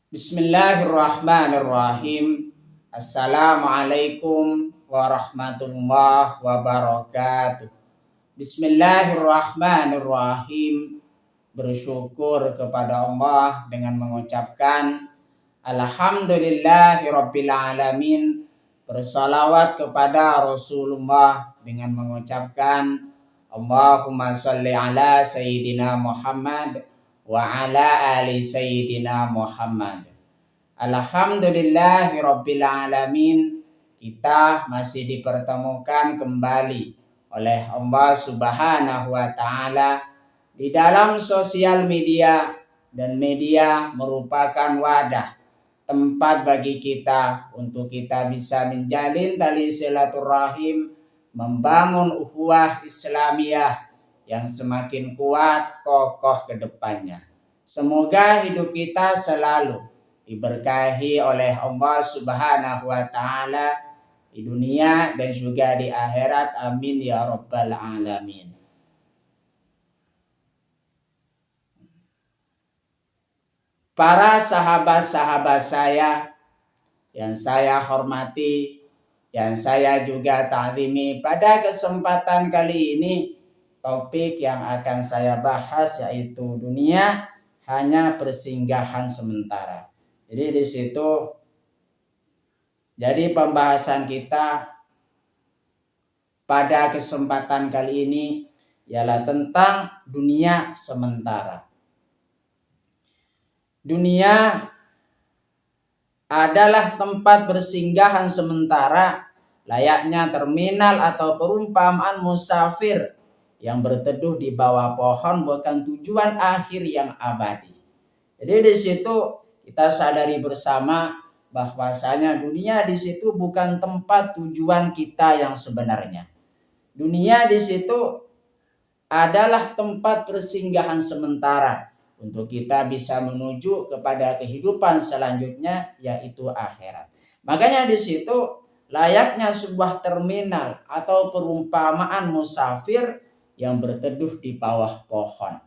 Bismillahirrahmanirrahim. Assalamualaikum warahmatullahi wabarakatuh. Bismillahirrahmanirrahim. Bersyukur kepada Allah dengan mengucapkan Alhamdulillahirabbil alamin. Bersalawat kepada Rasulullah dengan mengucapkan Allahumma sholli ala Sayyidina Muhammad wa ala ali Sayyidina Muhammad. Alhamdulillahirabbil alamin. Kita masih dipertemukan kembali oleh Allah Subhanahu wa taala di dalam sosial media, dan media merupakan wadah tempat bagi kita untuk kita bisa menjalin tali silaturahim, membangun ukhuwah Islamiyah yang semakin kuat kokoh ke depannya. Semoga hidup kita selalu diberkahi oleh Allah Subhanahu wa taala di dunia dan juga di akhirat. Amin ya rabbal alamin. Para sahabat-sahabat saya yang saya hormati, yang saya juga ta'zimi, pada kesempatan kali ini topik yang akan saya bahas yaitu dunia hanya persinggahan sementara. Jadi di situ jadi pembahasan kita pada kesempatan kali ini ialah tentang dunia sementara. Dunia adalah tempat bersinggahan sementara, layaknya terminal atau perumpamaan musafir yang berteduh di bawah pohon, bukan tujuan akhir yang abadi. Jadi di situ kita sadari bersama bahwasanya dunia di situ bukan tempat tujuan kita yang sebenarnya. Dunia di situ adalah tempat persinggahan sementara untuk kita bisa menuju kepada kehidupan selanjutnya, yaitu akhirat. Makanya di situ layaknya sebuah terminal atau perumpamaan musafir yang berteduh di bawah pohon.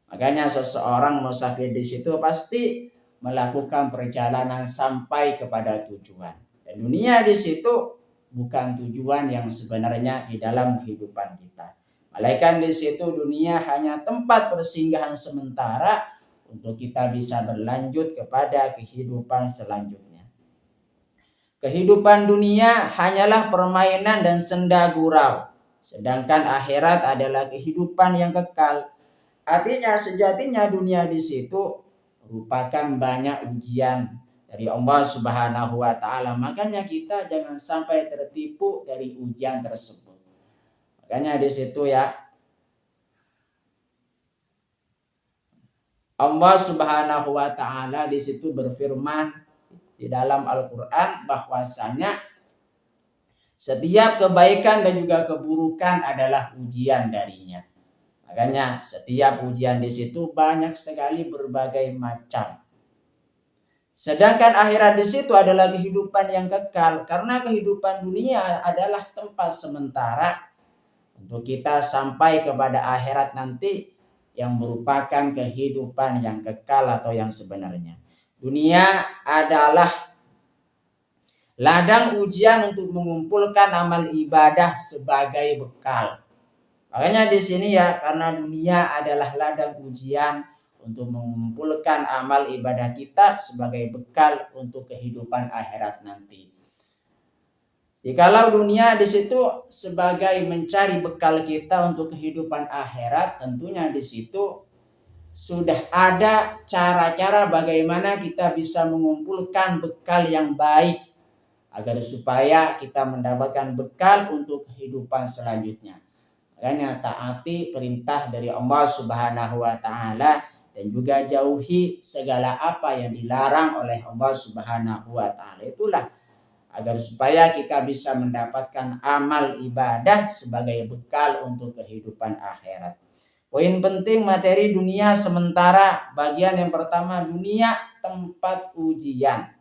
Makanya seseorang musafir di situ pasti melakukan perjalanan sampai kepada tujuan. Dan dunia di situ bukan tujuan yang sebenarnya di dalam kehidupan kita. Melainkan di situ dunia hanya tempat persinggahan sementara untuk kita bisa berlanjut kepada kehidupan selanjutnya. Kehidupan dunia hanyalah permainan dan senda gurau, sedangkan akhirat adalah kehidupan yang kekal. Artinya sejatinya dunia di situ merupakan banyak ujian dari Allah Subhanahu wa taala. Makanya kita jangan sampai tertipu dari ujian tersebut. Makanya di situ ya, Allah Subhanahu wa taala di situ berfirman di dalam Al-Qur'an bahwasanya setiap kebaikan dan juga keburukan adalah ujian darinya. Makanya setiap ujian di situ banyak sekali berbagai macam. Sedangkan akhirat di situ adalah kehidupan yang kekal, karena kehidupan dunia adalah tempat sementara untuk kita sampai kepada akhirat nanti yang merupakan kehidupan yang kekal atau yang sebenarnya. Dunia adalah ladang ujian untuk mengumpulkan amal ibadah sebagai bekal. Makanya di sini ya, karena dunia adalah ladang ujian untuk mengumpulkan amal ibadah kita sebagai bekal untuk kehidupan akhirat nanti. Jikalau dunia di situ sebagai mencari bekal kita untuk kehidupan akhirat, tentunya di situ sudah ada cara-cara bagaimana kita bisa mengumpulkan bekal yang baik agar supaya kita mendapatkan bekal untuk kehidupan selanjutnya. Makanya taati perintah dari Allah Subhanahu wa taala dan juga jauhi segala apa yang dilarang oleh Allah Subhanahu wa taala. Itulah agar supaya kita bisa mendapatkan amal ibadah sebagai bekal untuk kehidupan akhirat. Poin penting materi dunia sementara, bagian yang pertama, dunia tempat ujian.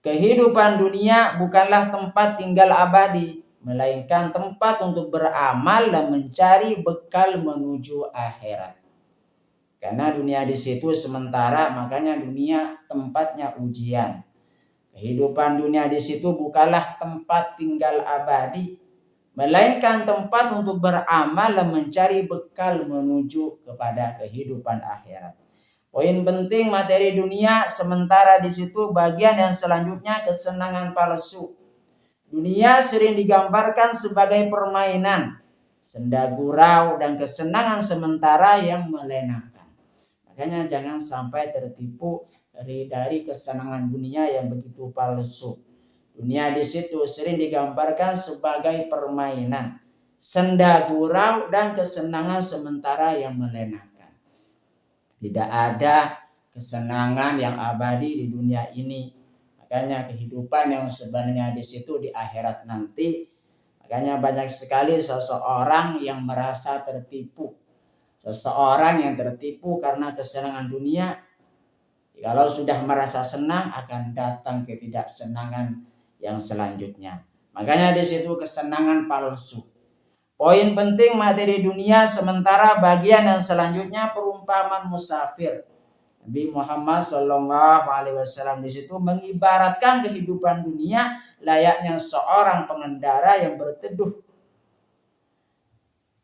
Kehidupan dunia bukanlah tempat tinggal abadi, melainkan tempat untuk beramal dan mencari bekal menuju akhirat. Karena dunia di situ sementara, makanya dunia tempatnya ujian. Kehidupan dunia di situ bukanlah tempat tinggal abadi, melainkan tempat untuk beramal dan mencari bekal menuju kepada kehidupan akhirat. Poin penting materi dunia sementara di situ bagian yang selanjutnya kesenangan palsu. Dunia sering digambarkan sebagai permainan, senda gurau dan kesenangan sementara yang melenakan. Makanya jangan sampai tertipu dari kesenangan dunia yang begitu palsu. Dunia di situ sering digambarkan sebagai permainan, senda gurau dan kesenangan sementara yang melenakan. Tidak ada kesenangan yang abadi di dunia ini. Makanya kehidupan yang sebenarnya di situ di akhirat nanti. Makanya banyak sekali seseorang yang merasa tertipu. Seseorang yang tertipu karena kesenangan dunia, kalau sudah merasa senang akan datang ketidaksenangan yang selanjutnya. Makanya di situ kesenangan palsu. Poin penting materi dunia sementara bagian yang selanjutnya perumpamaan musafir. Nabi Muhammad SAW di situ mengibaratkan kehidupan dunia layaknya seorang pengendara yang berteduh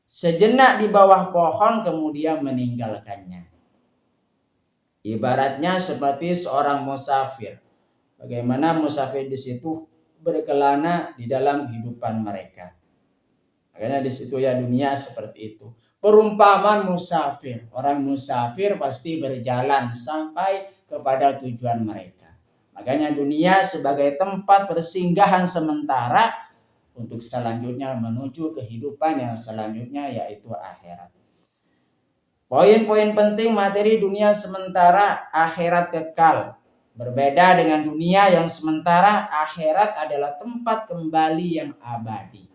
sejenak di bawah pohon kemudian meninggalkannya. Ibaratnya seperti seorang musafir. Bagaimana musafir di situ berkelana di dalam kehidupan mereka. Makanya di situ ya dunia seperti itu. Perumpamaan musafir. Orang musafir pasti berjalan sampai kepada tujuan mereka. Makanya dunia sebagai tempat persinggahan sementara untuk selanjutnya menuju kehidupan yang selanjutnya yaitu akhirat. Poin-poin penting materi dunia sementara, akhirat kekal. Berbeda dengan dunia yang sementara, akhirat adalah tempat kembali yang abadi.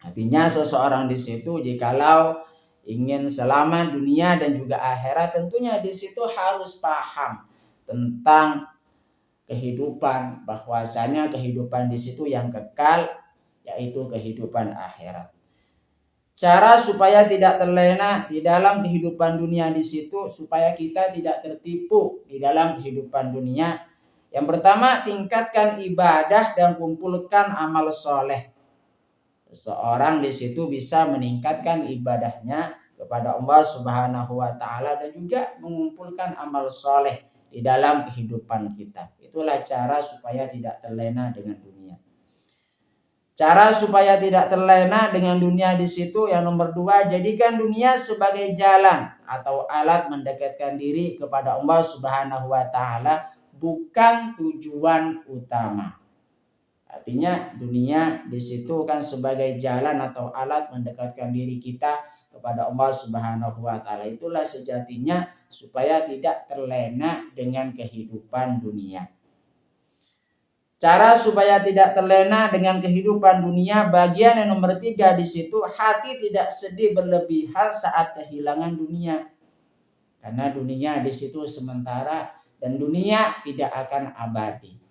Artinya seseorang di situ jikalau ingin selamat dunia dan juga akhirat, tentunya di situ harus paham tentang kehidupan, bahwasanya kehidupan di situ yang kekal yaitu kehidupan akhirat. Cara supaya tidak terlena di dalam kehidupan dunia di situ, supaya kita tidak tertipu di dalam kehidupan dunia. Yang pertama, tingkatkan ibadah dan kumpulkan amal soleh. Seseorang di situ bisa meningkatkan ibadahnya kepada Allah Subhanahu wa Ta'ala dan juga mengumpulkan amal soleh di dalam kehidupan kita. Itulah cara supaya tidak terlena dengan dunia. Cara supaya tidak terlena dengan dunia di situ yang nomor 2, jadikan dunia sebagai jalan atau alat mendekatkan diri kepada Allah Subhanahu wa Ta'ala, bukan tujuan utama. Artinya dunia di situ kan sebagai jalan atau alat mendekatkan diri kita kepada Allah Subhanahu wa Ta'ala. Itulah sejatinya supaya tidak terlena dengan kehidupan dunia. Cara supaya tidak terlena dengan kehidupan dunia, bagian yang nomor 3 di situ, hati tidak sedih berlebihan saat kehilangan dunia. Karena dunia di situ sementara dan dunia tidak akan abadi.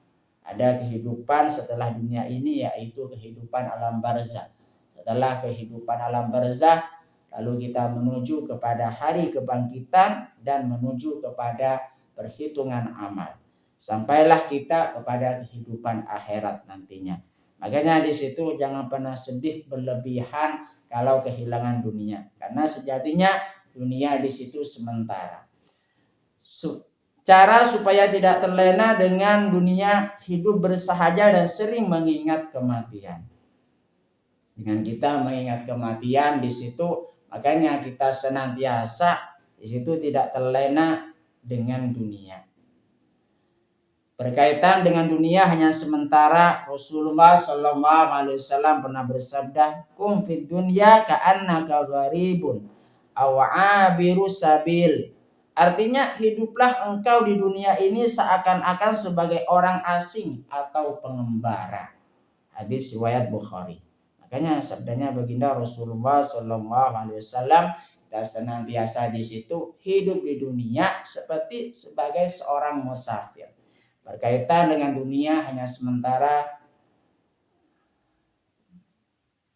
Ada kehidupan setelah dunia ini yaitu kehidupan alam barzakh. Setelah kehidupan alam barzakh, lalu kita menuju kepada hari kebangkitan dan menuju kepada perhitungan amal. Sampailah kita kepada kehidupan akhirat nantinya. Makanya di situ jangan pernah sedih berlebihan kalau kehilangan dunia, karena sejatinya dunia di situ sementara. Cara supaya tidak terlena dengan dunia, hidup bersahaja dan sering mengingat kematian. Dengan kita mengingat kematian di situ, makanya kita senantiasa di situ tidak terlena dengan dunia. Berkaitan dengan dunia hanya sementara, Rasulullah SAW pernah bersabda, "Kum fid dunya ka'annaka gharibun aw 'abiru sabil." Artinya, hiduplah engkau di dunia ini seakan-akan sebagai orang asing atau pengembara. Hadis riwayat Bukhari. Makanya sabdanya baginda Rasulullah SAW, kita senantiasa di situ hidup di dunia seperti sebagai seorang musafir. Berkaitan dengan dunia hanya sementara.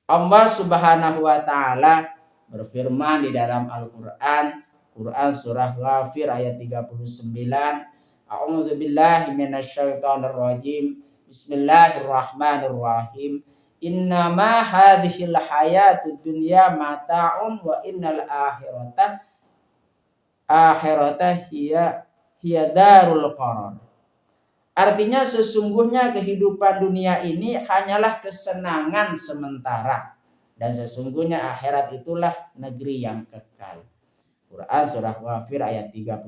Allah Subhanahu wa Ta'ala berfirman di dalam Al-Quran, Quran surah Ghafir ayat 39. A'udzubillahi minasyaitonirrajim. Bismillahirrahmanirrahim. Innama hadhil hayatud dunya mata'un wa innal akhirata hiya darul qarar. Artinya sesungguhnya kehidupan dunia ini hanyalah kesenangan sementara dan sesungguhnya akhirat itulah negeri yang kekal. Quran surah Ghafir ayat 39.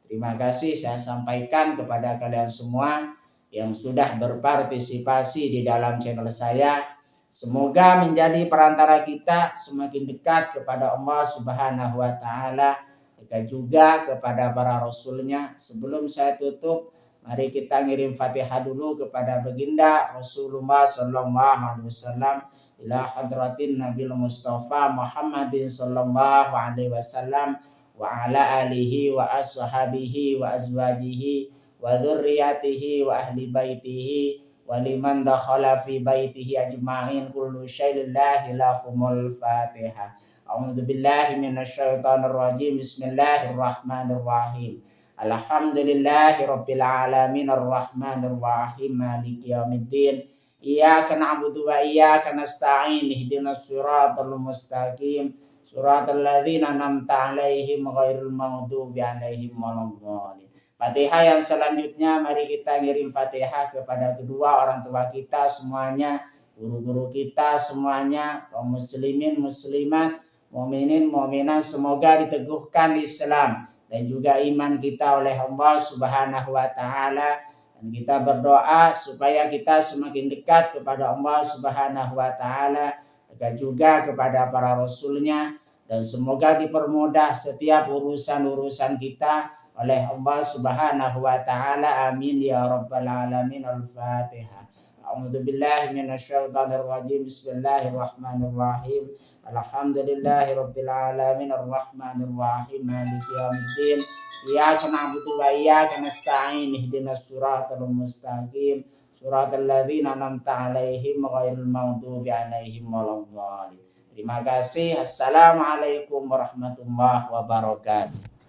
Terima kasih saya sampaikan kepada kalian semua yang sudah berpartisipasi di dalam channel saya. Semoga menjadi perantara kita semakin dekat kepada Allah Subhanahu wa taala, dekat juga kepada para rasulnya. Sebelum saya tutup, mari kita ngirim Fatihah dulu kepada baginda Rasulullah sallallahu alaihi wasallam, ila hadratin Nabil Mustafa Muhammadin sallallahu alaihi wasallam wa ala alihi wa ashabihi wa azwajihi wa dzurriyyatihi wa ahli baitihi wa liman dakhala fi baitihi ajma'in kullu syai'in lahumul Fatihah. A'udzu billahi minasyaitonir rajim. Bismillahirrahmanirrahim. Alhamdulillahi rabbil alamin arrahmanir rahim maliki yaumiddin. Iyyaka na'budu wa iyyaka nasta'in ihdinas siratal mustaqim siratal ladzina an'amta 'alaihim ghairil maghdubi 'alaihim waladdallin. Fatihah yang selanjutnya mari kita ngirim Fatihah kepada kedua orang tua kita semuanya, guru-guru kita semuanya, kaum muslimin muslimat, mukminin mukminat, semoga diteguhkan Islam dan juga iman kita oleh Allah Subhanahu wa taala. Dan kita berdoa supaya kita semakin dekat kepada Allah Subhanahu wa taala, dekat juga kepada para rasulnya, dan semoga dipermudah setiap urusan-urusan kita oleh Allah Subhanahu wa taala. Amin ya rabbal alamin. Al-Fatihah. A'udzu billahi minasyaitonir rajim. Bismillahirrahmanirrahim. Alhamdulillahi rabbil alamin arrahmanir rahim maliki yaumiddin. Iyyaka na'budu wa iyyaka nasta'in ihdinas siratal mustaqim siratal ladzina an'amta 'alaihim ghairil maghdubi 'alaihim waladdallin. Terima kasih. Assalamualaikum warahmatullahi wabarakatuh.